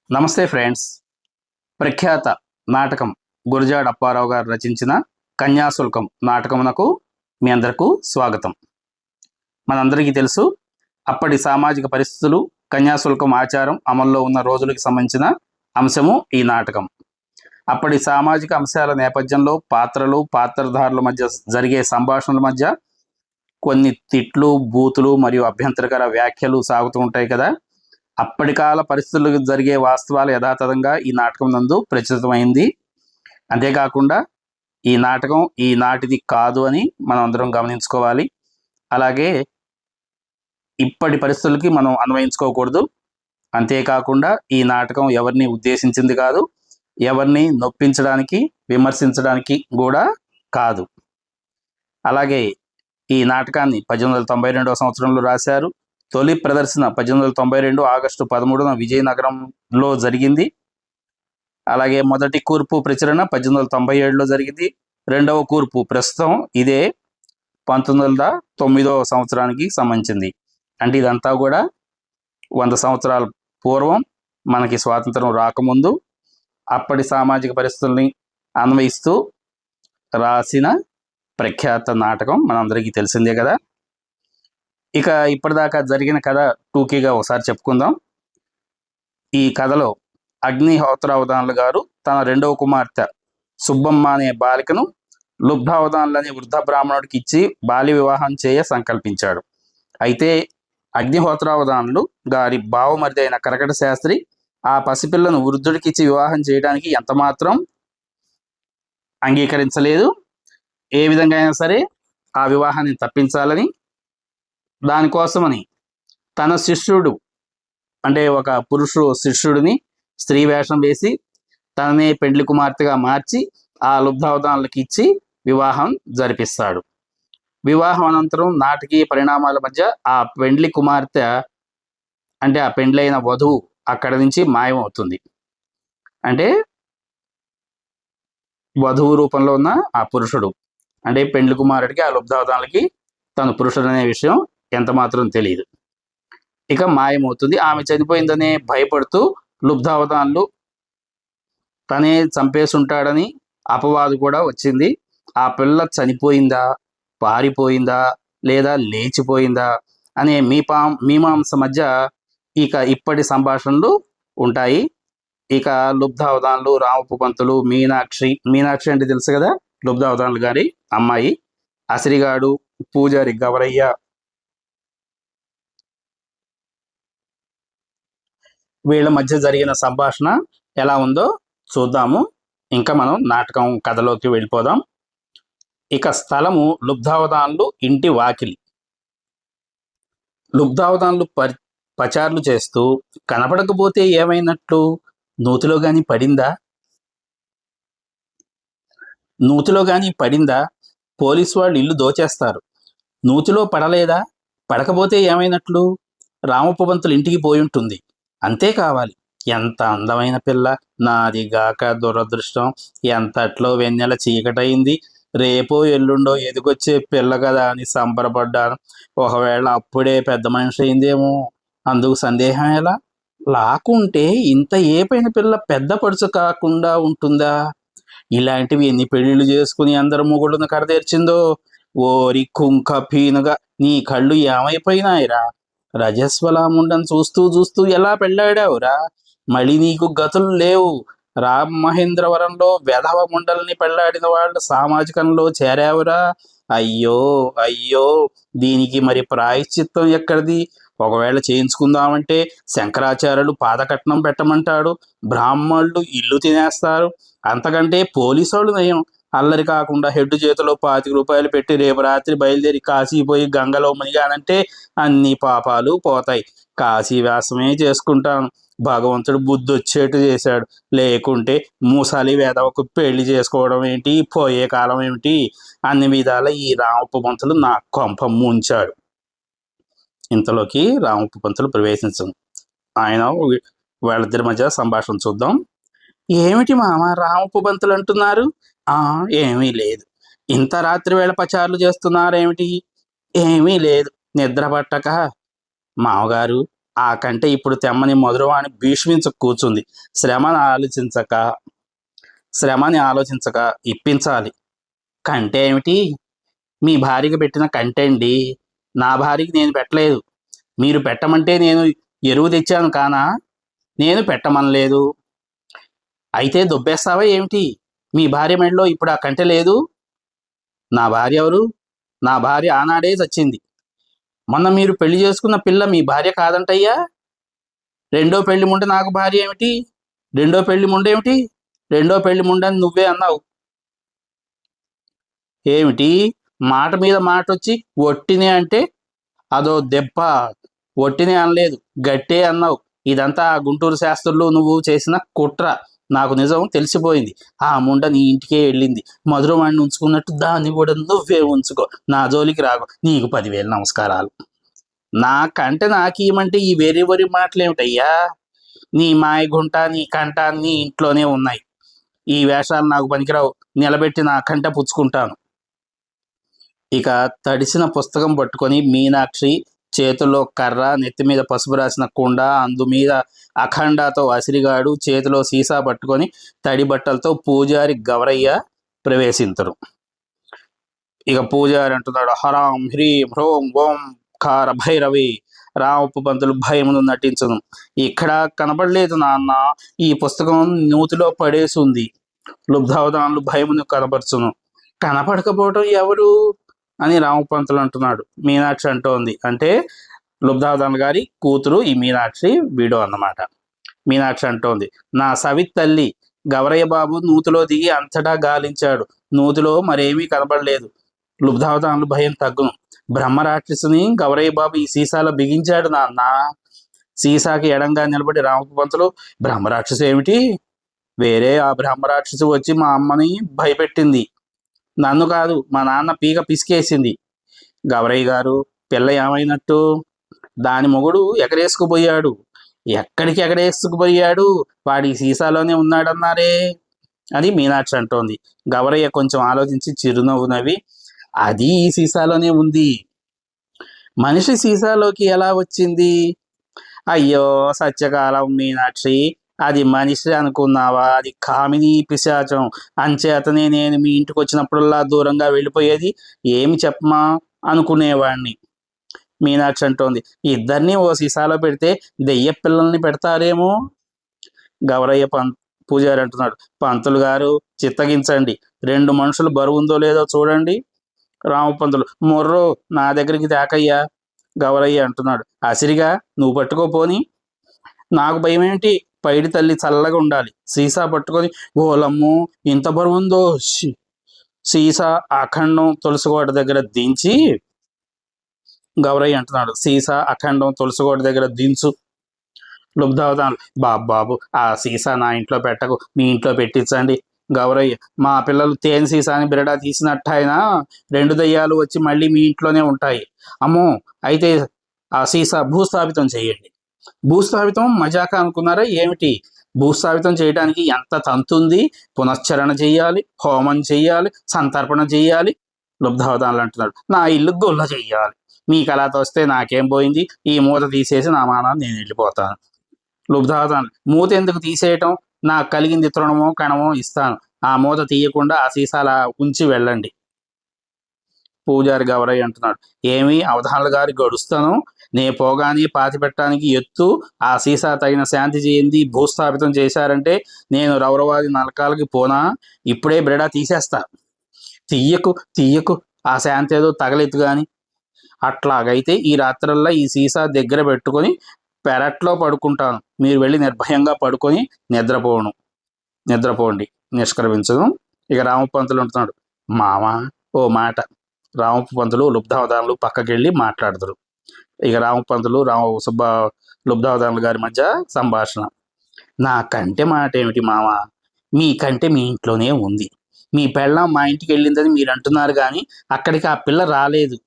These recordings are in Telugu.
నమస్తే ఫ్రెండ్స్. ప్రఖ్యాత నాటకం గురజాడ అప్పారావు గారు రచించిన కన్యాశుల్కం నాటకమునకు మీ అందరకు స్వాగతం. మనందరికీ తెలుసు, అప్పటి సామాజిక పరిస్థితులు, కన్యాశుల్కం ఆచారం అమల్లో ఉన్న రోజులకు సంబంధించిన అంశము ఈ నాటకం. అప్పటి సామాజిక అంశాల నేపథ్యంలో పాత్రలు, పాత్రధారుల మధ్య జరిగే సంభాషణల మధ్య కొన్ని తిట్లు, బూతులు మరియు అభ్యంతరకర వ్యాఖ్యలు సాగుతూ ఉంటాయి కదా. అప్పటి కాల పరిస్థితులకు జరిగే వాస్తవాలు యథాతథంగా ఈ నాటకం నందు ప్రచురితమైంది. అంతేకాకుండా ఈ నాటకం ఈనాటిది కాదు అని మనం అందరం గమనించుకోవాలి. అలాగే ఇప్పటి పరిస్థితులకి మనం అన్వయించుకోకూడదు. అంతేకాకుండా ఈ నాటకం ఎవరిని ఉద్దేశించింది కాదు, ఎవరిని నొప్పించడానికి, విమర్శించడానికి కూడా కాదు. అలాగే ఈ నాటకాన్ని 1892 సంవత్సరంలో రాశారు. తొలి ప్రదర్శన 1892 ఆగస్టు 13న విజయనగరంలో జరిగింది. అలాగే మొదటి కూర్పు ప్రచురణ 1897లో జరిగింది. రెండవ కూర్పు ప్రస్తుతం ఇదే 1909 సంవత్సరానికి సంబంధించింది. అంటే ఇదంతా కూడా 100 సంవత్సరాల పూర్వం, మనకి స్వాతంత్రం రాకముందు అప్పటి సామాజిక పరిస్థితుల్ని అన్వయిస్తూ రాసిన ప్రఖ్యాత నాటకం మనందరికీ తెలిసిందే కదా. ఇక ఇప్పటిదాకా జరిగిన కథ టూకీగా ఒకసారి చెప్పుకుందాం. ఈ కథలో అగ్నిహోత్రావధానులు గారు తన రెండవ కుమార్తె సుబ్బమ్మ అనే బాలికను లుబ్ధావధానులని వృద్ధ బ్రాహ్మణుడికి ఇచ్చి బాల్య వివాహం చేయ సంకల్పించాడు. అయితే అగ్నిహోత్రావధానులు గారి బావమరిది అయిన కరకట శాస్త్రి ఆ పసిపిల్లను వృద్ధుడికిచ్చి వివాహం చేయడానికి ఎంతమాత్రం అంగీకరించలేదు. ఏ విధంగా అయినా సరే ఆ వివాహాన్ని తప్పించాలని, దానికోసమని తన శిష్యుడు, అంటే ఒక పురుషుడు శిష్యుడిని స్త్రీ వేషం వేసి తననే పెండ్లి కుమార్తెగా మార్చి ఆ లుబ్ధావధానులకి ఇచ్చి వివాహం జరిపిస్తాడు. వివాహం అనంతరం నాటకీయ పరిణామాల మధ్య ఆ పెండ్లి కుమార్తె, అంటే ఆ పెండ్లైన వధువు అక్కడి నుంచి మాయమవుతుంది. అంటే వధువు రూపంలో ఉన్న ఆ పురుషుడు, అంటే పెండ్లి కుమారుడికి ఆ లుబ్ధావధానులకి తను పురుషుడు అనే విషయం ఎంత మాత్రం తెలియదు. ఇక మాయమవుతుంది. ఆమె చనిపోయిందనే భయపడుతూ లుబ్ధావధానులు తనే చంపేసి ఉంటాడని అపవాదు కూడా వచ్చింది. ఆ పిల్ల చనిపోయిందా, పారిపోయిందా, లేదా లేచిపోయిందా అనే మీమాంస మధ్య ఇక ఇప్పటి సంభాషణలు ఉంటాయి. ఇక లుబ్ధావధానులు, రామపు పంతులు, మీనాక్షి అంటే తెలుసు కదా, లుబ్ధావధానులు గారి అమ్మాయి, అసిరిగాడు, పూజారి గవరయ్య, వీళ్ళ మధ్య జరిగిన సంభాషణ ఎలా ఉందో చూద్దాము. ఇంకా మనం నాటకం కథలోకి వెళ్ళిపోదాం. ఇక స్థలము లుబ్ధావధానులు ఇంటి వాకిలి. లుబ్ధావధానులు పచార్లు చేస్తూ కనపడకపోతే ఏమైనట్లు, నూతిలో కానీ పడిందా, పోలీసు వాళ్ళు ఇల్లు దోచేస్తారు. నూతిలో పడలేదా, పడకపోతే ఏమైనట్లు, రామపు పంతులు ఇంటికి పోయి ఉంటుంది, అంతే కావాలి. ఎంత అందమైన పిల్ల, నాది గాక దురదృష్టం, ఎంతట్లో వెన్నెల చీకటయింది, రేపో ఎల్లుండో ఎదిగొచ్చే పిల్ల కదా అని సంబరపడ్డాను. ఒకవేళ అప్పుడే పెద్ద మనిషి అయిందేమో, అందుకు సందేహం ఎలా? లాకుంటే ఇంత ఏపైన పిల్ల పెద్ద పడుచు కాకుండా ఉంటుందా? ఇలాంటివి ఎన్ని పెళ్లిళ్ళు చేసుకుని అందరు మొగుళ్ళను కడతీర్చిందో. ఓరి కుంక పీనుగా, నీ కళ్ళు ఏమైపోయినాయిరా? రజస్వలాముండని చూస్తూ చూస్తూ ఎలా పెళ్ళాడావురా? మళ్ళీ నీకు గతులు లేవు. రామమహేంద్రవరంలో వెధవ ముండల్ని పెళ్ళాడిన వాళ్ళు సామాజికంలో చేరావురా. అయ్యో అయ్యో, దీనికి మరి ప్రాయశ్చిత్తం ఎక్కడిది? ఒకవేళ చేయించుకుందామంటే శంకరాచార్యులు పాదకట్నం పెట్టమంటాడు, బ్రాహ్మణులు ఇల్లు తినేస్తారు. అంతకంటే పోలీసు వాళ్ళు నయం. అల్లరి కాకుండా హెడ్ చేతిలో 25 రూపాయలు పెట్టి రేపు రాత్రి బయలుదేరి కాశీ పోయి గంగలో మునిగానంటే అన్ని పాపాలు పోతాయి. కాశీ వ్యాసమే చేసుకుంటాను. భగవంతుడు బుద్ధి వచ్చేట్టు చేశాడు. లేకుంటే మూసాలి వేదవకు పెళ్లి చేసుకోవడం ఏంటి, పోయే కాలం ఏమిటి? అన్ని విధాల ఈ రామపు పంతులు నా కొంప ముంచాడు. ఇంతలోకి రామపు పంతులు ప్రవేశించను. ఆయన వాళ్ళిద్దరి మధ్య సంభాషణ చూద్దాం. ఏమిటి మామ రామపు పంతులు అంటున్నారు? ఏమీ లేదు. ఇంత రాత్రి వేళ పచారులు చేస్తున్నారేమిటి? ఏమీ లేదు, నిద్ర పట్టక. మామగారు, ఆ కంటే ఇప్పుడు తెమ్మని మధురవాణి భీష్మించ కూర్చుంది. శ్రమని ఆలోచించక శ్రమని ఆలోచించక ఇప్పించాలి. కంటే ఏమిటి? మీ భార్యకి పెట్టిన కంటే అండి. నా భార్యకి నేను పెట్టలేదు. మీరు పెట్టమంటే నేను ఎరువు తెచ్చాను కానా? నేను పెట్టమనలేదు. అయితే దొబ్బేస్తావా ఏమిటి? మీ భార్య మెడలో ఇప్పుడు ఆ కంటె లేదు. నా భార్య ఎవరు? నా భార్య ఆనాడే చచ్చింది. మొన్న మీరు పెళ్లి చేసుకున్న పిల్ల మీ భార్య కాదంటయ్యా. రెండో పెళ్లి ముండ నాకు భార్య ఏమిటి? రెండో పెళ్లి ముండేమిటి? రెండో పెళ్లి ముండని నువ్వే అన్నావు. ఏమిటి? మాట మీద మాట వచ్చి ఒట్టినే అంటే అదో దెబ్బ. ఒట్టినే అనలేదు, గట్టే అన్నావు. ఇదంతా ఆ గుంటూరు శాస్త్రులు నువ్వు చేసిన కుట్ర. నాకు నిజం తెలిసిపోయింది. ఆ ముండ నీ ఇంటికే వెళ్ళింది. మధురవాణ్ణి ఉంచుకున్నట్టు దాన్ని కూడా నువ్వే ఉంచుకో. నా జోలికి రాకు. నీకు 10,000 నమస్కారాలు. నాకంటే నాకేమంటే ఈ వెరీ వెరీ మాటలేమిటయ్యా? నీ మాయ గుంట నీ కంట నీ ఇంట్లోనే ఉన్నాయి. ఈ వేషాలు నాకు పనికిరావు. నిలబెట్టి నా కంట పుచ్చుకుంటాను. ఇక తడిసిన పుస్తకం పట్టుకొని మీనాక్షి చేతిలో కర్ర, నెత్తి మీద పసుపు రాసిన కుండ, అందు మీద అఖండాతో అసిరిగాడు చేతిలో సీసా పట్టుకొని తడి బట్టలతో పూజారి గవరయ్య ప్రవేశించరు. ఇక పూజారి అంటున్నాడు, హరాం హ్రీం హ్రోం ఓం కార భైరవి. రామప్పు పంతులు భయమును నటించను. ఇక్కడ కనపడలేదు నాన్న. ఈ పుస్తకం నూతిలో పడేసి ఉంది. లుబ్ధావధానులు భయమును కనపరచును. కనపడకపోవటం ఎవరు అని రామపంతులు అంటున్నాడు. మీనాక్షి అంటోంది. అంటే లుబ్ధావధాన్ గారి కూతురు ఈ మీనాక్షి, వీడో అన్నమాట. మీనాక్షి అంటోంది, నా సవిత్ తల్లి గవరయ్య బాబు నూతిలో దిగి అంతటా గాలించాడు. నూతిలో మరేమీ కనబడలేదు. లుబ్ధావధానులు భయం తగ్గును. బ్రహ్మరాక్షసుని గవరయ్య బాబు ఈ సీసాలో బిగించాడు నాన్న. సీసాకి ఎడంగా నిలబడి రామప్ప పంతులు, బ్రహ్మరాక్షసు ఏమిటి? వేరే ఆ బ్రహ్మరాక్షసు వచ్చి మా అమ్మని భయపెట్టింది. నన్ను కాదు, మా నాన్న పీక పిసికేసింది. గవరయ్య గారు, పిల్ల ఏమైనట్టు? దాని మొగుడు ఎగరేసుకుపోయాడు. ఎక్కడికి ఎగరేసుకుపోయాడు? వాడి సీసాలోనే ఉన్నాడన్నారే అని మీనాక్షి అంటోంది. గవరయ్య కొంచెం ఆలోచించి చిరునవ్వు నవ్వి, అది ఈ సీసాలోనే ఉంది. మనిషి సీసాలోకి ఎలా వచ్చింది? అయ్యో సత్యకాలం మీనాక్షి, అది మనిషి అనుకున్నావా? అది కామిని పిశాచం. అంచేతనే నేను మీ ఇంటికి వచ్చినప్పుడల్లా దూరంగా వెళ్ళిపోయేది. ఏమి చెప్పమా అనుకునేవాణ్ణి. మీనాక్షి అంటోంది, ఇద్దరిని ఓ సీసాలో పెడితే దెయ్య పిల్లల్ని పెడతారేమో. గవరయ్య పూజారి అంటున్నాడు, పంతులు గారు చిత్తగించండి. 2 మనుషులు బరువుందో లేదో చూడండి. రామపంతులు, మొర్రో నా దగ్గరికి తేకయ్యా. గవరయ్య అంటున్నాడు, అసిరిగా నువ్వు పట్టుకోపోని. నాకు భయం ఏంటి? పైడి తల్లి చల్లగా ఉండాలి. సీసా పట్టుకొని, ఓలమ్మో ఇంత బరువుందో. సీసా అఖండం తులసికోట దగ్గర దించి, గవరయ్య అంటున్నాడు, సీసా అఖండం తులసికోట దగ్గర దించు. లుబ్ధావధాన్, బాబు ఆ సీసా నా ఇంట్లో పెట్టకు, మీ ఇంట్లో పెట్టించండి. గౌరయ్య, మా పిల్లలు తేనె సీసాని బిరడా తీసినట్టయినా 2 దయ్యాలు వచ్చి మళ్ళీ మీ ఇంట్లోనే ఉంటాయి. అమ్మో, అయితే ఆ సీసా భూస్థాపితం చేయండి. భూస్థాపితం మజాక అనుకున్నారా ఏమిటి? భూస్థాపితం చేయడానికి ఎంత తంతుంది. పునశ్చరణ చెయ్యాలి, హోమం చెయ్యాలి, సంతర్పణ చెయ్యాలి. లుబ్ధావధానులు అంటున్నాడు, నా ఇల్లు గొల్ల చెయ్యాలి. మీకు అలా తోస్తే నాకేం పోయింది? ఈ మూత తీసేసి నా మానాన్ని నేను వెళ్ళిపోతాను. లుబ్ధావధానులు, మూత ఎందుకు తీసేయటం? నాకు కలిగింది తృణమో కణమో ఇస్తాను. ఆ మూత తీయకుండా ఆ సీసాల ఉంచి వెళ్ళండి. పూజారి గవరయ్య అంటున్నాడు, ఏమి అవధానులు గారి గడుస్తాను? నే పోగాని పాతి పెట్టడానికి ఎత్తు ఆ సీసా తగిన శాంతి చేయింది భూస్థాపితం చేశారంటే నేను రౌరవాది నరకాలకి పోనా? ఇప్పుడే బ్రెడా తీసేస్తా. తీయకు ఆ శాంతి ఏదో తగలెత్తు గాని. అట్లాగైతే ఈ రాత్రల్లా ఈ సీసా దగ్గర పెట్టుకొని పెరట్లో పడుకుంటాను. మీరు వెళ్ళి నిర్భయంగా పడుకొని నిద్రపోండి. నిష్క్రమించదు. ఇక రామపంతులు అంటున్నాడు, మామ ఓ మాట. రామపంతులు లుబ్ధావధానులు పక్కకెళ్ళి మాట్లాడతారు. ఇక రామపంతులు లుబ్ధావధానులు గారి మధ్య సంభాషణ. నాకంటే మాట ఏమిటి మామ? మీకంటే మీ ఇంట్లోనే ఉంది. మీ పెళ్ళం మా ఇంటికి వెళ్ళిందని మీరు అంటున్నారు కానీ అక్కడికి ఆ పిల్ల రాలేదు,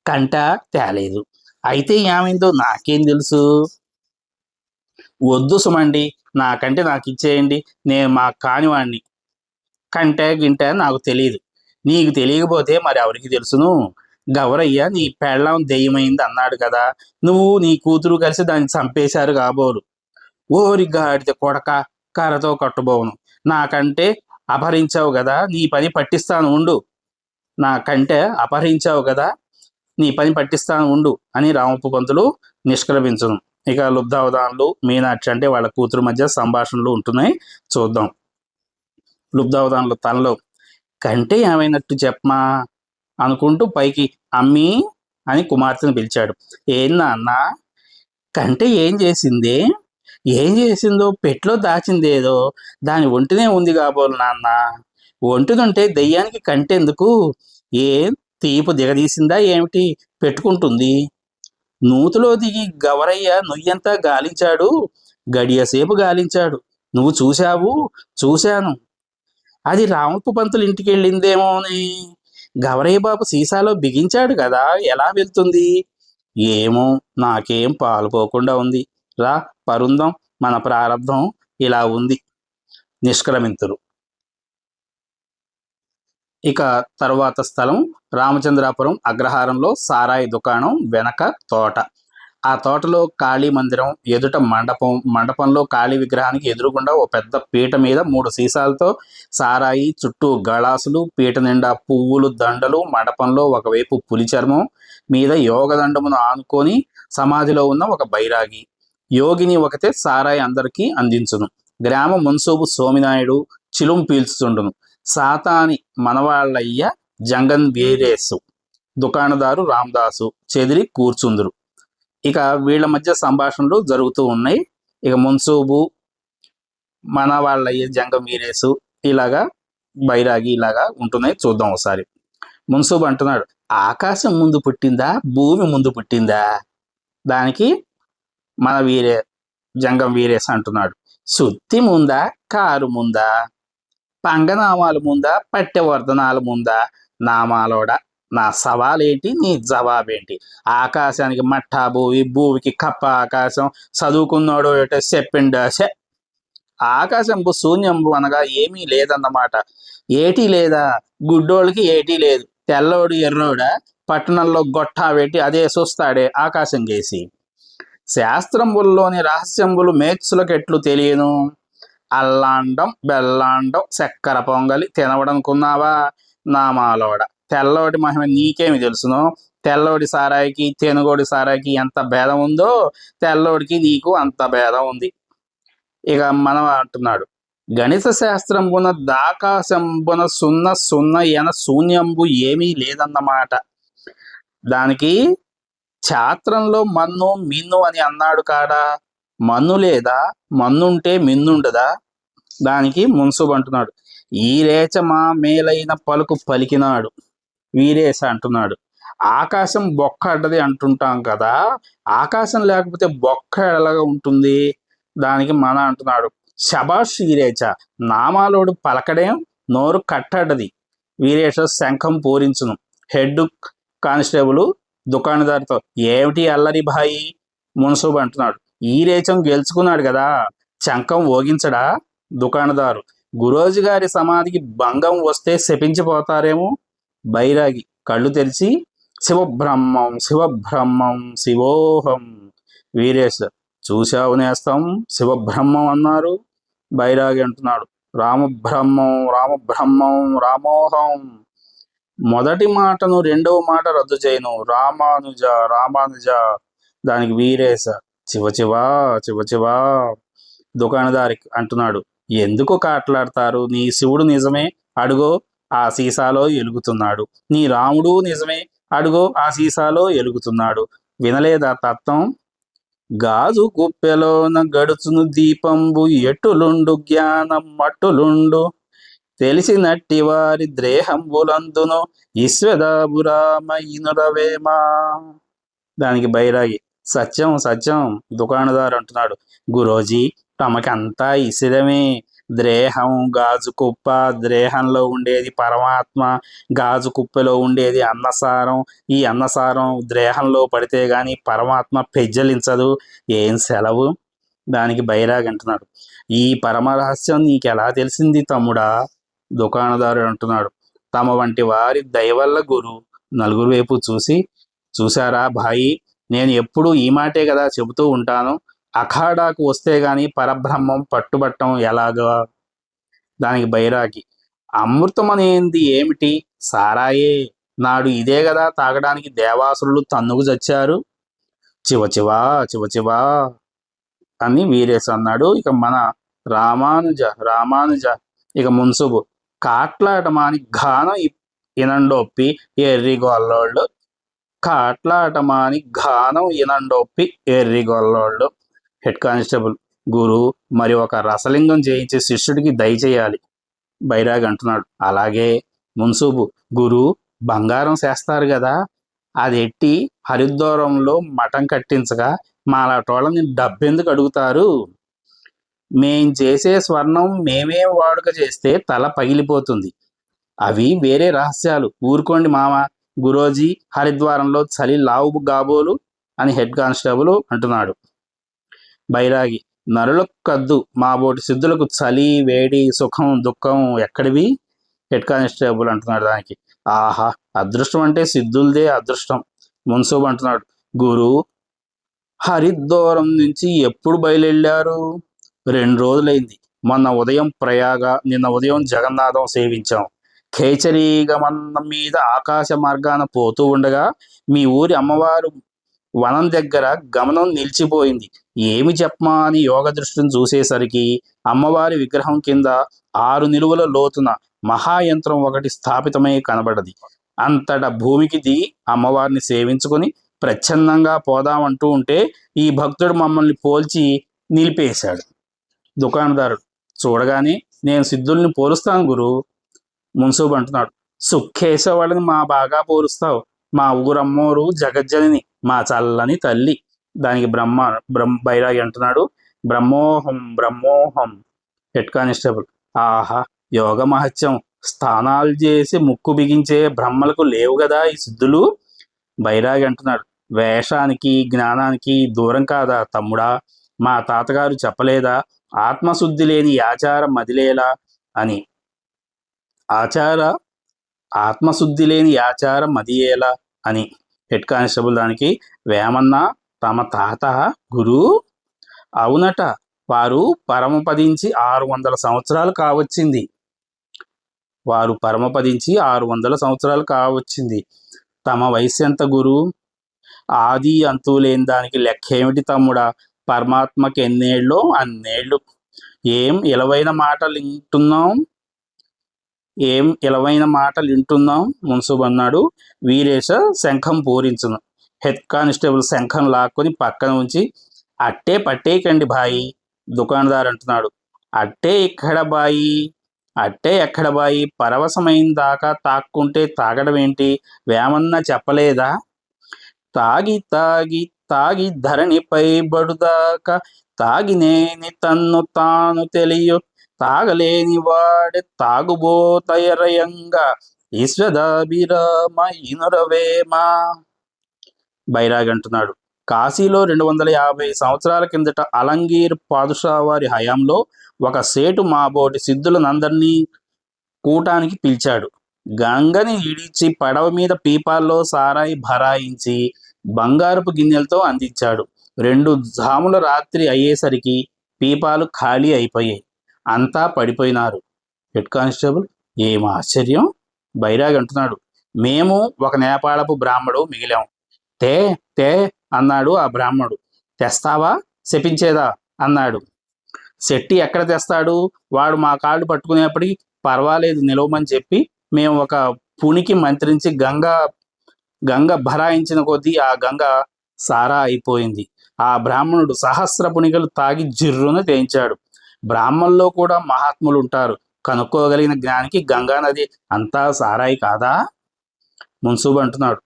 కంట తేలేదు. అయితే ఏమైందో నాకేం తెలుసు? వద్దు సుమండి, నాకంటే నాకు ఇచ్చేయండి. నేను మా కానివాణ్ణి. కంటే గింటే నాకు తెలియదు. నీకు తెలియకపోతే మరి ఎవరికి తెలుసును? గౌరయ్య నీ పెళ్ళం దెయ్యమైంది అన్నాడు కదా, నువ్వు నీ కూతురు కలిసి దాన్ని చంపేశారు కాబోలు. ఓరి గాడిద కొడక, కర్రతో కట్టుబోవును. నాకంటే అపహరించావు కదా, నీ పని పట్టిస్తాను ఉండు. నాకంటే అపహరించావు కదా, నీ పని పట్టిస్తాను ఉండు అని రామప్ప పంతులు నిష్క్రమించను. ఇక లుబ్ధావధానులు మీనాక్షి అంటే వాళ్ళ కూతురు మధ్య సంభాషణలు ఉంటున్నాయి, చూద్దాం. లుబ్ధావధానులు తనలో కంటే ఏమైనట్టు చెప్పమా అనుకుంటూ పైకి అమ్మీ అని కుమార్తెను పిలిచాడు. ఏం నాన్న? కంటే ఏం చేసింది? ఏం చేసిందో పెట్లో దాచిందేదో దాని ఒంటినే ఉంది కాబోలు నాన్న. ఒంటినుంటే దెయ్యానికి కంటెందుకు? ఏం తీపు దిగదీసిందా ఏమిటి? పెట్టుకుంటుంది. నూతిలో దిగి గవరయ్య నుయ్యంతా గాలించాడు, గడియసేపు గాలించాడు. నువ్వు చూశావు? చూశాను. అది రామప్ప పంతులు ఇంటికి వెళ్ళిందేమోని. గవరయ్య బాబు సీసాలో బిగించాడు కదా, ఎలా వెళ్తుంది? ఏమో, నాకేం పాలుపోకుండా ఉంది. రా పరుందం, మన ప్రారంధం ఇలా ఉంది. నిష్క్రమింతురు. ఇక తరువాత స్థలం రామచంద్రాపురం అగ్రహారంలో సారాయి దుకాణం వెనక తోట. ఆ తోటలో కాళీ మందిరం ఎదుట మండపం, మండపంలో కాళీ విగ్రహానికి ఎదురుగుండా ఓ పెద్ద పీట మీద 3 సీసాలతో సారాయి, చుట్టూ గళాసులు, పీట నిండా పువ్వులు దండలు, మండపంలో ఒకవైపు పులి చర్మం మీద యోగదండమును ఆనుకొని సమాధిలో ఉన్న ఒక బైరాగి. యోగిని ఒకతే సారాయి అందరికీ అందించును. గ్రామ మున్సూబు సోమినాయుడు చిలుం పీల్చుతుండును. సాతాని మనవాళ్ళయ్య జంగన్ వీరేసు, దుకాణదారు రామదాసు చెదిరి కూర్చుందురు. ఇక వీళ్ళ మధ్య సంభాషణలు జరుగుతూ ఉన్నాయి. ఇక మున్సూబు, మన వాళ్ళయ్య జంగం వీరేసు, ఇలాగా బైరాగి ఇలాగా ఉంటున్నాయి, చూద్దాం ఒకసారి. మున్సూబు అంటున్నాడు, ఆకాశం ముందు పుట్టిందా భూమి ముందు పుట్టిందా? దానికి మన జంగం వీరేశ అంటున్నాడు, సుత్తి ముందా కారు ముందా? పంగనామాలు ముందా పట్టెవర్ధనాల ముందా? నామాలోడ, నా సవాలేంటి నీ జవాబేంటి? ఆకాశానికి మట్టా భూమి, భూమికి కప్ప ఆకాశం, చదువుకున్నాడు ఏటో చెప్పిండాసే. ఆకాశంబు శూన్యంబు అనగా ఏమీ లేదన్నమాట. ఏటీ లేదా? గుడ్డోళ్ళకి ఏటీ లేదు. తెల్లోడు ఎర్రోడా పట్టణంలో గొట్టా పెట్టి అదే చూస్తాడే ఆకాశం గేసి. శాస్త్రంబుల్లోని రహస్యంబులు మేత్సులకెట్లు తెలియను? అల్లాండం బెల్లాండం చక్కెర పొంగలి తినవడనుకున్నావా? నామాలోడ, తెల్లోడి మహిమ నీకేమి తెలుసును? తెల్లోడి సారాయికి తెనుగోడి సారాయికి ఎంత భేదం ఉందో తెల్లోడికి నీకు అంత భేదం ఉంది. ఇక మనం అంటున్నాడు, గణిత శాస్త్రంబున దాకాశంబున సున్న సున్న ఎన శూన్యంబు ఏమీ లేదన్నమాట. దానికి ఛాత్రంలో మన్ను మిన్ను అని అన్నాడు కాడా? మన్ను లేదా? మన్నుంటే మిన్నుండదా? దానికి మున్సూబు అంటున్నాడు, ఈ రేచ మా మేలైన పలుకు పలికినాడు. వీరేశ అంటున్నాడు, ఆకాశం బొక్క అడ్డది అంటుంటాం కదా, ఆకాశం లేకపోతే బొక్క ఎలాగా ఉంటుంది? దానికి మన అంటున్నాడు, శబాష్ వీరేచ, నామాలోడు పలకడేం, నోరు కట్టడ్డది. వీరేశ శంఖం పూరించును. హెడ్ కానిస్టేబుల్ దుకాణదారితో, ఏమిటి అల్లరి భాయి? మున్సూబు అంటున్నాడు, ఈ రేచం గెలుచుకున్నాడు కదా, శంఖం ఓగించడా? దుకాణదారు, గురోజు గారి సమాధికి భంగం వస్తే శపించిపోతారేమో. బైరాగి కళ్ళు తెరిచి, శివబ్రహ్మం శివబ్రహ్మం శివోహం. వీరేశ్, చూశావు నేస్తం, శివబ్రహ్మం అన్నారు. బైరాగి అంటున్నాడు, రామబ్రహ్మం రామబ్రహ్మం రామోహం. మొదటి మాటను రెండవ మాట రద్దు చేయను, రామానుజ రామానుజ. దానికి వీరేశ, చివచివా చివచివా. దుకాణదారి అంటున్నాడు, ఎందుకు కాట్లాడతారు? నీ శివుడు నిజమే, అడుగో ఆ సీసాలో ఎలుగుతున్నాడు. నీ రాముడు నిజమే, అడుగో ఆ సీసాలో ఎలుగుతున్నాడు. వినలేదా తత్వం? గాజు కుప్పెలోన గడుచును దీపంబు, ఎట్టులుండు జ్ఞానం మట్టులుండు. తెలిసినట్టి వారి ద్రేహంబులందును ఈశ్వదాబురామ ఇనురవేమా. దానికి బైరాగి, సత్యం సత్యం. దుకాణదారు అంటున్నాడు, గురోజీ తమకంతా ఇసిరమే. ద్రేహం గాజు కుప్ప, ద్రేహంలో ఉండేది పరమాత్మ, గాజు కుప్పలో ఉండేది అన్నసారం. ఈ అన్నసారం ద్రేహంలో పడితే గాని పరమాత్మ పెజ్జలించదు. ఏం సెలవు? దానికి బైరాగి అంటున్నాడు, ఈ పరమరహస్యం నీకెలా తెలిసింది తమ్ముడా? దుకాణదారు అంటున్నాడు, తమ వంటి వారి దయవల్ల గురు. నలుగురు వైపు చూసి, చూశారా భాయి, నేను ఎప్పుడూ ఈ మాటే కదా చెబుతూ ఉంటాను, అఖాడాకు వస్తే గాని పరబ్రహ్మం పట్టుబట్టం ఎలాగా? దానికి బైరాగి, అమృతం అనేది ఏమిటి? సారాయే. నాడు ఇదే కదా తాగడానికి దేవాసురులు తన్నుకు చచ్చారు. చివచివా చివచివా అని వీరేశ్ అన్నాడు. ఇక మన రామానుజ ఇక మున్సుబు, కాట్లాటమాని ఘానం ఇనండొప్పి ఎర్రిగొల్లోళ్ళు, కాట్లాటమాని ఘానం ఇనండొప్పి ఎర్రిగొల్లోళ్ళు. హెడ్ కానిస్టేబుల్, గురు, మరి ఒక రసలింగం చేయించి శిష్యుడికి దయచేయాలి. బైరాగ్ అంటున్నాడు, అలాగే. మున్సూబు, గురు, బంగారం చేస్తారు కదా, అది ఎట్టి హరిద్వారంలో మఠం కట్టించగా మాలాటోళ్ళని డబ్బెందుకు అడుగుతారు? మేం చేసే స్వర్ణం మేమే వాడుక చేస్తే తల పగిలిపోతుంది. అవి వేరే రహస్యాలు, ఊరుకోండి మామ. గురోజీ, హరిద్వారంలో చలి లావు గాబోలు అని హెడ్ కానిస్టేబుల్ అంటున్నాడు. బైరాగి, నరులకు కద్దు, మాబోటి సిద్ధులకు చలి, వేడి, సుఖం, దుఃఖం ఎక్కడివి? హెడ్ కానిస్టేబుల్ అంటున్నాడు దానికి, ఆహా, అదృష్టం అంటే సిద్ధులదే అదృష్టం. మున్సూబ్ అంటున్నాడు, గురు, హరిద్వారం నుంచి ఎప్పుడు బయలుదేరారు? 2 రోజులైంది. మొన్న ఉదయం ప్రయాగ, నిన్న ఉదయం జగన్నాథం సేవించాం. ఖేచరీగమనం మీద ఆకాశ మార్గాన పోతూ ఉండగా మీ ఊరి అమ్మవారు వనం దగ్గర గమనం నిలిచిపోయింది. ఏమి చెప్పమా అని యోగ దృష్టిని చూసేసరికి అమ్మవారి విగ్రహం కింద 6 నిలువల లోతున మహాయంత్రం ఒకటి స్థాపితమై కనబడది. అంతటా భూమికి దిగి అమ్మవారిని సేవించుకొని ప్రచ్ఛన్నంగా పోదామంటూ ఉంటే ఈ భక్తుడు మమ్మల్ని పోల్చి నిలిపేశాడు. దుకాణదారుడు, చూడగానే నేను సిద్ధుల్ని పోలుస్తాను గురు. మున్సూబ్ అంటున్నాడు, సుఖేశవాళ్ళని మా బాగా పోలుస్తావు. మా ఊరమ్మోరు జగజ్జనని, మా చల్లని తల్లి. దానికి బైరాగి అంటున్నాడు, బ్రహ్మోహం బ్రహ్మోహం. హెడ్ కానిస్టేబుల్, ఆహా, యోగ మహత్యం, స్థానాలు చేసి ముక్కు బిగించే బ్రహ్మలకు లేవు కదా ఈ సిద్ధులు. బైరాగి అంటున్నాడు, వేషానికి జ్ఞానానికి దూరం కాదా తమ్ముడా? మా తాతగారు చెప్పలేదా, ఆత్మశుద్ధి లేని ఆచారం మదిలేలా అని. ఆత్మశుద్ధి లేని ఆచారం మదియేలా అని. హెడ్ కానిస్టేబుల్ దానికి, వేమన్నా తమ తాత గురు? అవునట, వారు పరమపదించి 600 సంవత్సరాలు కావచ్చింది. 600 సంవత్సరాలు కావచ్చింది. తమ వయసు ఎంత గురు? ఆది అంతు లేని దానికి లెక్కేమిటి తమ్ముడా? పరమాత్మకి ఎన్నేళ్ళో అన్నేళ్ళు. ఏం ఇలవైన మాటలు వింటున్నాం మున్సూబ్ అన్నాడు. వీరేశ శంఖం పూరించును. హెడ్ కానిస్టేబుల్ శంఖం లాక్కొని పక్కన ఉంచి, అట్టే పట్టేయకండి బాయి. దుకాణదారు అంటున్నాడు, అట్టే ఎక్కడ బాయి, పరవశమైన దాకా తాక్కుంటే తాగడం ఏంటి? వేమన్నా చెప్పలేదా, తాగి తాగి తాగి ధరణిపై బడుదాకా తాగినేని తన్ను తాను తెలియు, తాగలేని వాడే తాగుబోతయరయంగా ఈశ్వదాభిరామ ఇనురవేమా. బైరాగ్ అంటున్నాడు, కాశీలో 250 సంవత్సరాల కిందట అలంగీర్ పాదుషా వారి హయాంలో ఒక సేటు మాబోటి సిద్ధులనందరినీ కూటానికి పిలిచాడు. గంగని ఈడ్చి పడవ మీద పీపాల్లో సారాయి భరాయించి బంగారపు గిన్నెలతో అందించాడు. 2 జాముల రాత్రి అయ్యేసరికి పీపాలు ఖాళీ అయిపోయాయి. అంతా పడిపోయినారు. హెడ్ కానిస్టేబుల్, ఏం ఆశ్చర్యం. బైరాగ్ అంటున్నాడు, మేము ఒక నేపాళపు బ్రాహ్మడు మిగిలాం. తే తే అన్నాడు ఆ బ్రాహ్మడు. తెస్తావా శపించేదా అన్నాడు. శెట్టి ఎక్కడ తెస్తాడు, వాడు మా కాళ్ళు పట్టుకునేప్పటికి పర్వాలేదు నిలవమని చెప్పి మేము ఒక పునికి మంత్రించి గంగ భరాయించిన కొద్దీ ఆ గంగ సారా అయిపోయింది. ఆ బ్రాహ్మణుడు సహస్ర పునికలు తాగి జిర్రున తేయించాడు. బ్రాహ్మణుల్లో కూడా మహాత్ములు ఉంటారు. కనుక్కోగలిగిన జ్ఞానికి గంగా నది అంతా సారాయి కాదా? మున్సూబ్ అంటున్నాడు,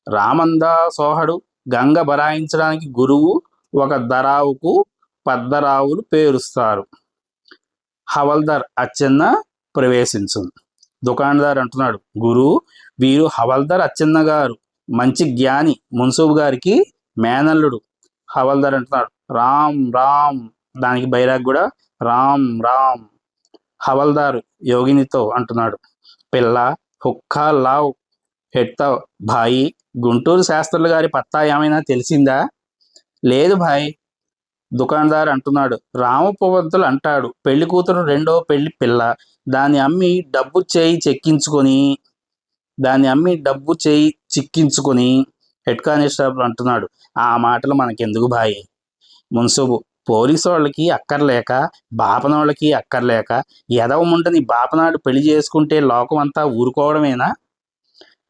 రామందా సోహడు గంగ భరాయించడానికి గురువు ఒక దరావుకు పద్దరావులు పేరుస్తారు. హవల్దార్ అచ్చెన్న ప్రవేశించు. దుకాణదారు అంటున్నాడు, గురు, వీరు హవల్దార్ అచ్చెన్న గారు, మంచి జ్ఞాని, మున్సూబ్ గారికి మేనల్లుడు. హవల్దార్ అంటున్నాడు, రామ్ రామ్. దానికి బైరాగ్ కూడా రామ్ రామ్. హవల్దారు యోగినితో అంటున్నాడు, పిల్ల హుక్కా లావ్. హెడ్తో భాయి, గుంటూరు శాస్త్రులు గారి పత్తా ఏమైనా తెలిసిందా? లేదు భాయ్. దుకాణదారు అంటున్నాడు. రామపవంతులు అంటాడు, పెళ్లి కూతురు రెండో పెళ్లి పిల్ల, దాన్ని అమ్మి డబ్బు చేయి చెక్కించుకొని చిక్కించుకొని. హెడ్ కానిస్టేబుల్ అంటున్నాడు. ఆ మాటలు మనకెందుకు భాయ్? మున్సబు, పోలీసు వాళ్ళకి అక్కర్లేక, బాపనోళ్ళకి అక్కర్లేక, ఎదవముంటని బాపనాడు పెళ్లి చేసుకుంటే లోకం అంతా ఊరుకోవడమేనా?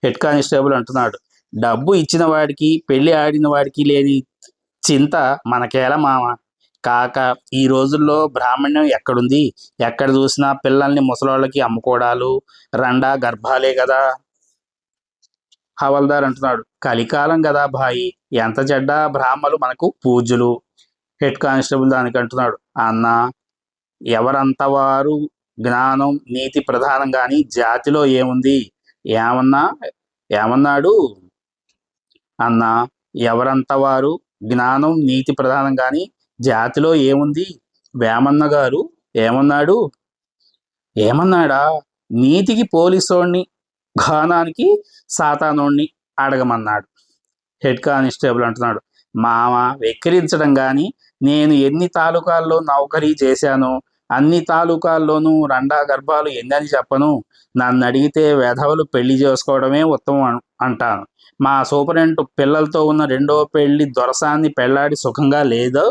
హెడ్ కానిస్టేబుల్ అంటున్నాడు. డబ్బు ఇచ్చిన వాడికి, పెళ్లి ఆడిన వాడికి లేని చింత మనకేలా మామ? కాక ఈ రోజుల్లో బ్రాహ్మణ్యం ఎక్కడుంది? ఎక్కడ చూసినా పిల్లల్ని ముసలోళ్ళకి అమ్ముకోవడాలు, రండా గర్భాలే కదా. హవల్దార్ అంటున్నాడు. కలికాలం కదా భాయి, ఎంత చెడ్డ బ్రాహ్మలు మనకు పూజ్యులు. హెడ్ కానిస్టేబుల్ దానికి అంటున్నాడు. అన్న, ఎవరంతవారు జ్ఞానం నీతి ప్రధానం కానీ జాతిలో ఏముంది? ఏమన్నాడు అన్న? ఎవరంతవారు జ్ఞానం నీతి ప్రధానం కానీ జాతిలో ఏముంది? వేమన్న గారు ఏమన్నాడా? నీతికి పోలీసోడిని, ఘానానికి సాతానోడిని అడగమన్నాడు. హెడ్ కానిస్టేబుల్ అంటున్నాడు. మామ వెక్కిరించడం కానీ, నేను ఎన్ని తాలూకాల్లో నౌకరీ చేశానో అన్ని తాలూకాల్లోనూ రండా గర్భాలు ఎన్నని చెప్పను. నన్ను అడిగితే వెధవలు పెళ్లి చేసుకోవడమే ఉత్తమం అంటాను. మా సూపరింటు పిల్లలతో ఉన్న రెండో పెళ్లి దొరసాన్ని పెళ్లాడి సుఖంగా లేదో?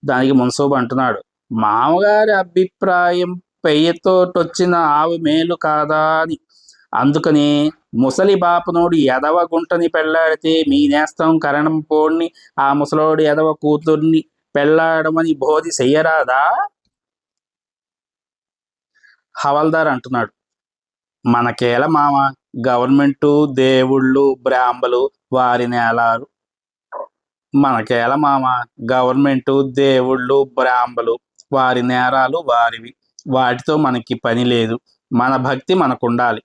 దానికి మున్సూబు అంటున్నాడు. మామగారి అభిప్రాయం పెయ్యతోటొచ్చిన ఆవు మేలు కాదా అని. అందుకని ముసలి బాపనోడు ఎదవ గుంటని పెళ్లాడితే మీ నేస్తం కరణం పోడిని ఆ ముసలోడు ఎదవ కూతుర్ని పెళ్లాడమని బోధి చెయ్యరాదా? హవల్దార్ అంటున్నాడు. మనకేల మామ, గవర్నమెంటు, దేవుళ్ళు, బ్రాహ్మలు వారి నేలాలు. మనకేల మామ, గవర్నమెంటు, దేవుళ్ళు, బ్రాహ్మలు వారి నేరాలు వారివి. వాటితో మనకి పని లేదు. మన భక్తి మనకుండాలి.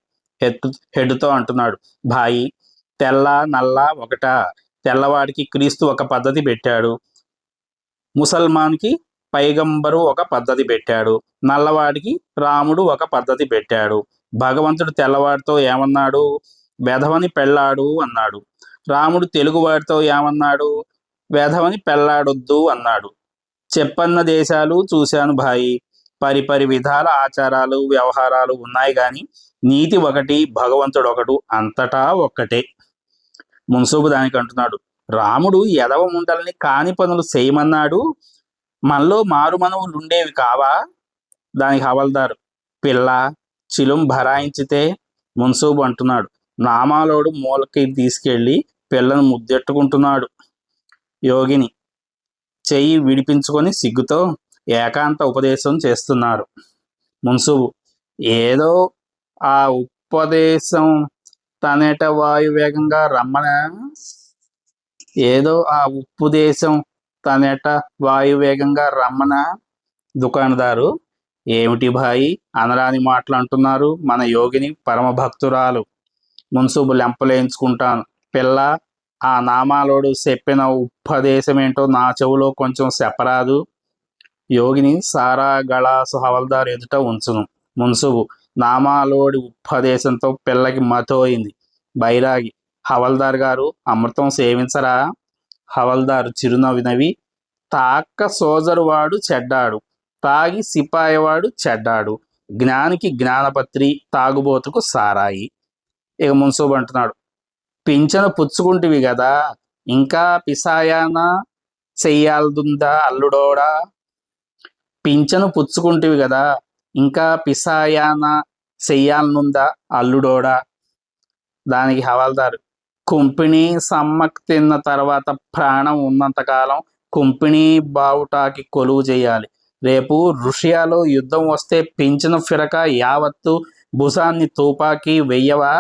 హెడ్తో అంటున్నాడు. భాయి, తెల్ల నల్ల ఒకటా? తెల్లవాడికి క్రీస్తు ఒక పద్ధతి పెట్టాడు, ముసల్మాన్కి పైగంబరు ఒక పద్ధతి పెట్టాడు, నల్లవాడికి రాముడు ఒక పద్ధతి పెట్టాడు. భగవంతుడు తెల్లవాడితో ఏమన్నాడు? వెధవని పెళ్ళాడు అన్నాడు. రాముడు తెలుగువాడితో ఏమన్నాడు? వెధవని పెళ్ళాడొద్దు అన్నాడు. చెప్పన్న దేశాలు చూశాను భాయి. పరిపరి విధాల ఆచారాలు వ్యవహారాలు ఉన్నాయి కానీ నీతి ఒకటి, భగవంతుడు ఒకడు, అంతటా ఒక్కటే. మున్సూబు దానికి అంటున్నాడు. రాముడు ఎదవ ముండల్ని కాని పనులు చేయమన్నాడు, మనలో మారుమనువులు ఉండేవి కావా? దానికి హవల్దారు. పిల్ల చిలుం భరాయించితే. మున్సూబు అంటున్నాడు. నామాలోడు మూలకి తీసుకెళ్ళి పిల్లను ముద్దెట్టుకుంటున్నాడు. యోగిని చెయ్యి విడిపించుకొని సిగ్గుతో ఏకాంత ఉపదేశం చేస్తున్నారు. మున్సూబు, ఏదో ఆ ఉపదేశం తనేట వాయువేగంగా రమ్మన దుకాణదారు, ఏమిటి భాయి అనరాని మాటలు అంటున్నారు? మన యోగిని పరమభక్తురాలు. మున్సూబు లెంపలేయించుకుంటాను. పిల్ల, ఆ నామాలోడు చెప్పిన ఉపదేశమేంటో నా చెవులో కొంచెం చెప్పరాదు? యోగిని సారా గళాసు హవల్దారు ఎదుట ఉంచును. మున్సూబు, నామాలోడి ఉపదేశంతో పిల్లకి మతోయింది. బైరాగి, హవల్దార్ గారు అమృతం సేవించరా? హవల్దారు చిరునవ్వు నవ్వి, తాక్క సోజరువాడు చెడ్డాడు, తాగి సిపాయివాడు చెడ్డాడు, జ్ఞానికి జ్ఞానపత్రి, తాగుబోతుకు సారాయి. ఇక మున్సూబు అంటున్నాడు. పింఛను పుచ్చుకుంటివి కదా, ఇంకా పిసాయానా చెయ్యాల్దుందా అల్లుడోడా? పింఛను పుచ్చుకుంటివి కదా, ఇంకా పిసాయానా చెయ్యాలనుందా అల్లుడోడా? దానికి హవాల్దారు. కుంపిణి సమ్మక్ తిన్న తర్వాత ప్రాణం ఉన్నంతకాలం కుంపిణి బావుటాకి కొలువు చేయాలి. రేపు రుషియాలో యుద్ధం వస్తే పింఛన ఫిరక యావత్తు భుజాన్ని తుపాకీ వెయ్యవా?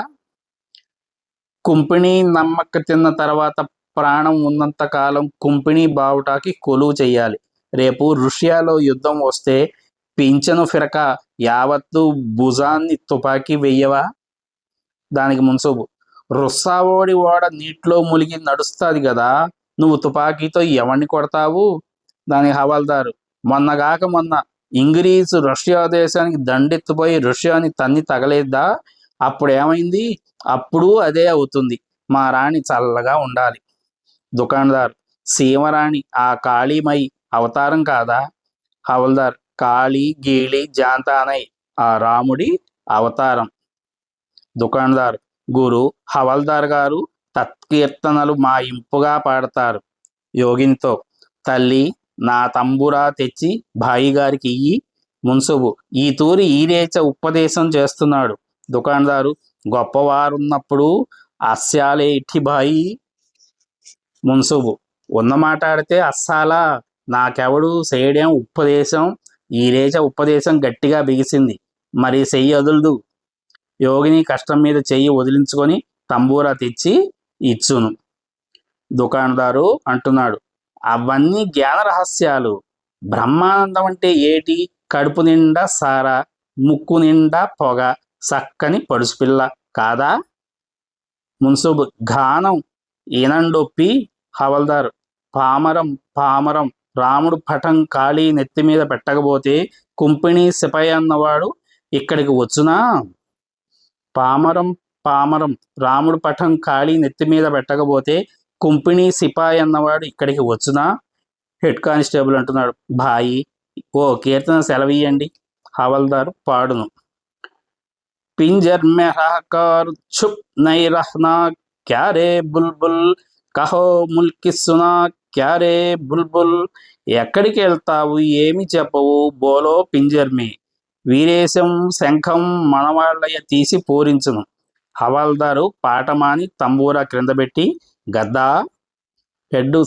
కుంపిణి నమ్మక తిన్న తర్వాత ప్రాణం ఉన్నంతకాలం కుంపిణి బావుటాకి కొలువు చెయ్యాలి. రేపు రుషియాలో యుద్ధం వస్తే పింఛను ఫిరక యావత్తు భుజాన్ని తుపాకీ వెయ్యవా? దానికి మున్సూబు. రుస్సావోడి ఓడ నీటిలో ములిగి నడుస్తుంది కదా, నువ్వు తుపాకీతో ఎవరిని కొడతావు? దానికి హవాల్దారు. మొన్న ఇంగ్లీజు రష్యా దేశానికి దండెత్తిపోయి రష్యాని తన్ని తగలేద్దా? అప్పుడు ఏమైంది? అప్పుడు అదే అవుతుంది. మా రాణి చల్లగా ఉండాలి. దుకాణదారు: సీమరాణి ఆ కాళీమై అవతారం కాదా? హవల్దార్: కాళీ గీళి జాంతానై ఆ రాముడి అవతారం. దుకాణదారు: గురు హవల్దార్ గారు తత్కీర్తనలు మా ఇంపుగా పాడతారు. యోగినితో: తల్లి, నా తంబురా తెచ్చి భాయిగారికి ఇయ్యి. మున్సబు: ఈ తూరి ఈరేచ ఉపదేశం చేస్తున్నాడు. దుకాణదారు: గొప్పవారున్నప్పుడు అస్యాలే ఇట్టి భాయి. మున్సబు: ఉన్న మాట్లాడితే అస్సాలా, నాకెవడు చేయడేం ఉపదేశం. ఈరేచ ఉపదేశం గట్టిగా బిగిసింది, మరి చెయ్యి వదులుదు. యోగిని కష్టం మీద చెయ్యి వదిలించుకొని తంబూరా తెచ్చి ఇచ్చును. దుకాణదారు అంటున్నాడు: అవన్నీ జ్ఞాన రహస్యాలు. బ్రహ్మానందం అంటే ఏటి? కడుపు నిండా సారా, ముక్కు నిండా పొగ, చక్కని పడుసుపిల్ల కాదా? మున్సబు: గానం ఈనండొప్పి. హవల్దారు: పామరం పామరం, రాముడు పటం ఖాళీ నెత్తి మీద పెట్టకపోతే కుంపిణీ సిపాయి అన్నవాడు ఇక్కడికి వచ్చునా? పామరం పామరం, రాముడు పటం ఖాళీ నెత్తి మీద పెట్టకపోతే కుంపిణీ సిపాయి అన్నవాడు ఇక్కడికి వచ్చునా? హెడ్ కానిస్టేబుల్ అంటున్నాడు: భాయి, ఓ కీర్తన సెలవీయండి. హవల్దారు పాడును: पिंजर में रहकर छुप नहीं रहना, क्या रे बुलबुल, कहो ముల్కి సునా, క్యా రే బుల్బుల్. ఎక్కడికి వెళ్తావు, ఏమి చెప్పవు, బోలో పింజర్మే. వీరేశం శంఖం మనవాళ్ళయ్య తీసి పూరించును. హవాల్దారు పాటమాని తంబూరా క్రింద పెట్టి: గద్దా. హెడ్డు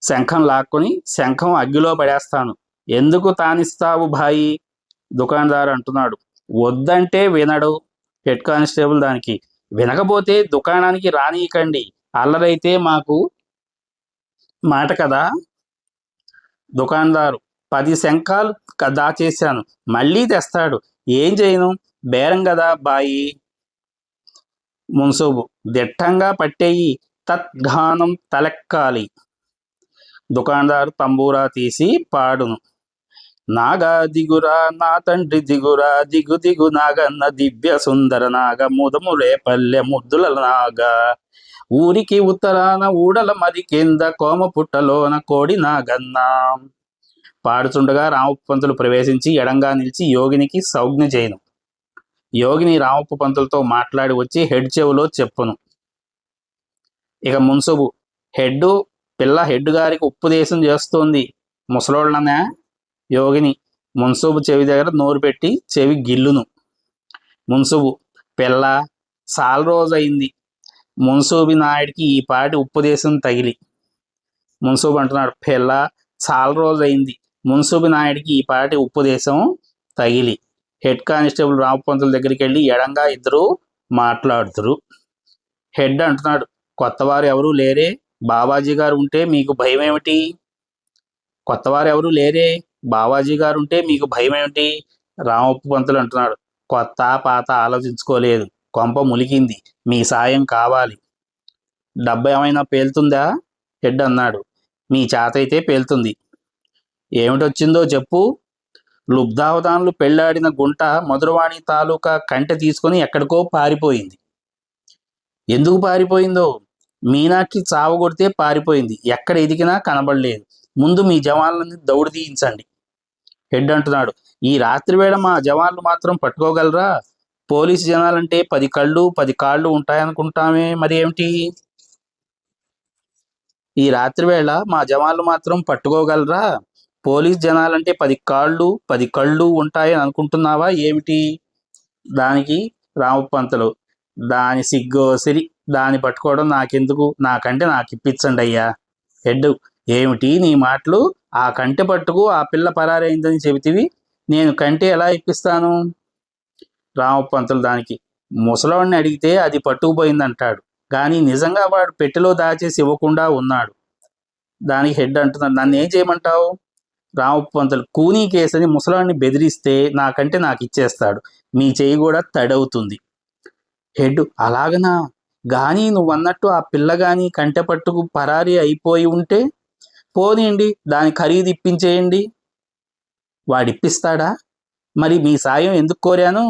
శంఖం లాక్కొని: శంఖం అగ్గిలో పడేస్తాను. ఎందుకు తానిస్తావు భాయి? దుకాణదారు అంటున్నాడు: వద్దంటే వినడు. హెడ్ కానిస్టేబుల్ దానికి: వినకపోతే దుకాణానికి రానియకండి, అల్లరైతే మాకు మాట కదా. దుకాణదారు: 10 శంఖాలు దాచేశాను, మళ్ళీ తెస్తాడు, ఏం చేయను, బేరం కదా బాయి. మున్సబు: దిట్టంగా పట్టేయి, తద్గానం తలెక్కాలి. దుకాణదారు తంబూరా తీసి పాడును: నాగా దిగురా నా తండ్రి దిగురా, దిగు దిగు నాగన్న దివ్య సుందర నాగ, ముదములే పల్లె ముద్దుల నాగ, ఊరికి ఉత్తరాన ఊడల మరి కింద కోమ పుట్టలోన కోడి నాగన్న. పాడుచుండగా రామప్ప పంతులు ప్రవేశించి ఎడంగా నిలిచి యోగినికి సౌజ్ఞ చేయను. యోగిని రామప్ప పంతులతో మాట్లాడి వచ్చి హెడ్ చెవులో చెప్పును. ఇక మున్సబు: హెడ్డు పిల్ల హెడ్ గారికి ఉపదేశం చేస్తోంది, ముసలోళ్ళనే. యోగిని మున్సబు చెవి దగ్గర నోరు పెట్టి చెవి గిల్లును. మున్సబు: పిల్ల, చాలా రోజైంది మున్సూబి నాయుడికి ఈ పాటి ఉపదేశం తగిలి. మున్సూబు అంటున్నాడు: పిల్ల, చాలా రోజైంది మున్సూబి నాయుడికి ఈ పాటి ఉపదేశం తగిలి. హెడ్ కానిస్టేబుల్ రామపంతుల దగ్గరికి వెళ్ళి ఎడంగా ఇద్దరు మాట్లాడుతురు. హెడ్ అంటున్నాడు: కొత్తవారు ఎవరూ లేరే, బావాజీ గారు ఉంటే మీకు భయం ఏమిటి? కొత్తవారు ఎవరూ లేరే, బావాజీ గారు ఉంటే మీకు భయం ఏమిటి? రామప్ప పంతులు అంటున్నాడు: కొత్త పాత ఆలోచించుకోలేదు, కొంప ములిగింది, మీ సాయం కావాలి. డబ్బు ఏమైనా పేలుతుందా? హెడ్ అన్నాడు: మీ చేతైతే పేలుతుంది. ఏమిటొచ్చిందో చెప్పు. లుబ్ధావధానులు పెళ్లాడిన గుంట మధురవాణి తాలూకా కంటె తీసుకుని ఎక్కడికో పారిపోయింది. ఎందుకు పారిపోయిందో? మీనాక్షి చావగొడితే పారిపోయింది, ఎక్కడ ఎదిగినా కనబడలేదు. ముందు మీ జవాన్లని దౌడు తీయించండి. హెడ్ అంటున్నాడు: ఈ రాత్రి వేళ మా జవాన్లు మాత్రం పట్టుకోగలరా? పోలీసు జనాలంటే 10 కళ్ళు 10 కాళ్ళు ఉంటాయనుకుంటామే, మరి ఏమిటి? ఈ రాత్రి వేళ మా జవాన్లు మాత్రం పట్టుకోగలరా? పోలీస్ జనాలంటే 10 కాళ్ళు 10 కళ్ళు ఉంటాయని అనుకుంటున్నావా ఏమిటి? దానికి రామప్ప పంతులు: దాని సిగ్గోసిరి, దాన్ని పట్టుకోవడం నాకెందుకు, నాకంటే నాకు ఇప్పించండి అయ్యా. హెడ్: ఏమిటి నీ మాటలు? ఆ కంటె పట్టుకు ఆ పిల్ల పరారైందని చెబితివి, నేను కంటె ఎలా ఇప్పిస్తాను? రామప్ప పంతులు దానికి: ముసలవాడిని అడిగితే అది పట్టుకుపోయిందంటాడు, కానీ నిజంగా వాడు పెట్టెలో దాచేసి ఇవ్వకుండా ఉన్నాడు. దానికి హెడ్ అంటున్నాడు: నన్ను ఏం చేయమంటావు? రామప్ప పంతులు: కూనీ కేసని ముసలాన్ని బెదిరిస్తే నాకంటే నాకు ఇచ్చేస్తాడు, మీ చెయ్యి కూడా తడవుతుంది. హెడ్: అలాగనా? కానీ నువ్వన్నట్టు ఆ పిల్ల కానీ కంటె పట్టుకు పరారీ అయిపోయి ఉంటే? పోనీయండి, దాని ఖరీదు ఇప్పించేయండి. వాడిప్పిస్తాడా? మరి మీ సాయం ఎందుకు కోరాను?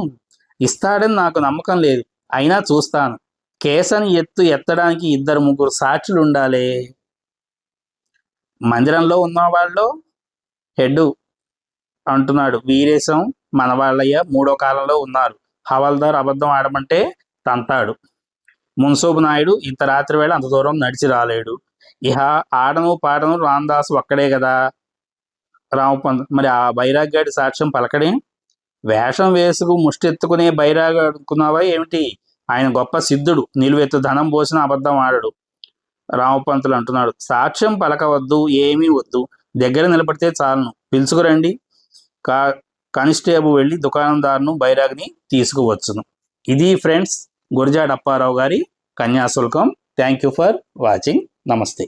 ఇస్తాడని నాకు నమ్మకం లేదు, అయినా చూస్తాను. కేసని ఎత్తడానికి 2-3 సాక్షులు ఉండాలి. మందిరంలో ఉన్నవాళ్ళు హెడ్ అంటున్నాడు, వీరేశం మన వాళ్ళయ్య 3వ కాలంలో ఉన్నారు. హవల్దార్ అబద్ధం ఆడమంటే తంతాడు. మున్సూబు నాయుడు ఇంత రాత్రి వేళ అంత దూరం నడిచి రాలేడు. ఇహ ఆడను పాడను రామదాసు ఒక్కడే కదా. రామపంత్ మరి ఆ బైరాగ్గాడి సాక్ష్యం పలకడే. వేషం వేసుకు ముష్టెత్తుకునే బైరాగా అనుకున్నావా ఏమిటి? ఆయన గొప్ప సిద్ధుడు, నిలువెత్తు ధనం పోసిన అబద్ధం ఆడడు. రామపంతులు అంటున్నాడు, సాక్ష్యం పలకవద్దు, ఏమీ వద్దు, దగ్గర నిలబడితే చాలను, పిలుచుకురండి. కా కానిస్టేబుల్ వెళ్ళి దుకాణందారును బైరాగ్ని తీసుకువచ్చును. ఇది ఫ్రెండ్స్ గురజాడ అప్పారావు గారి Kanyasulkam. Thank you for watching. నమస్తే.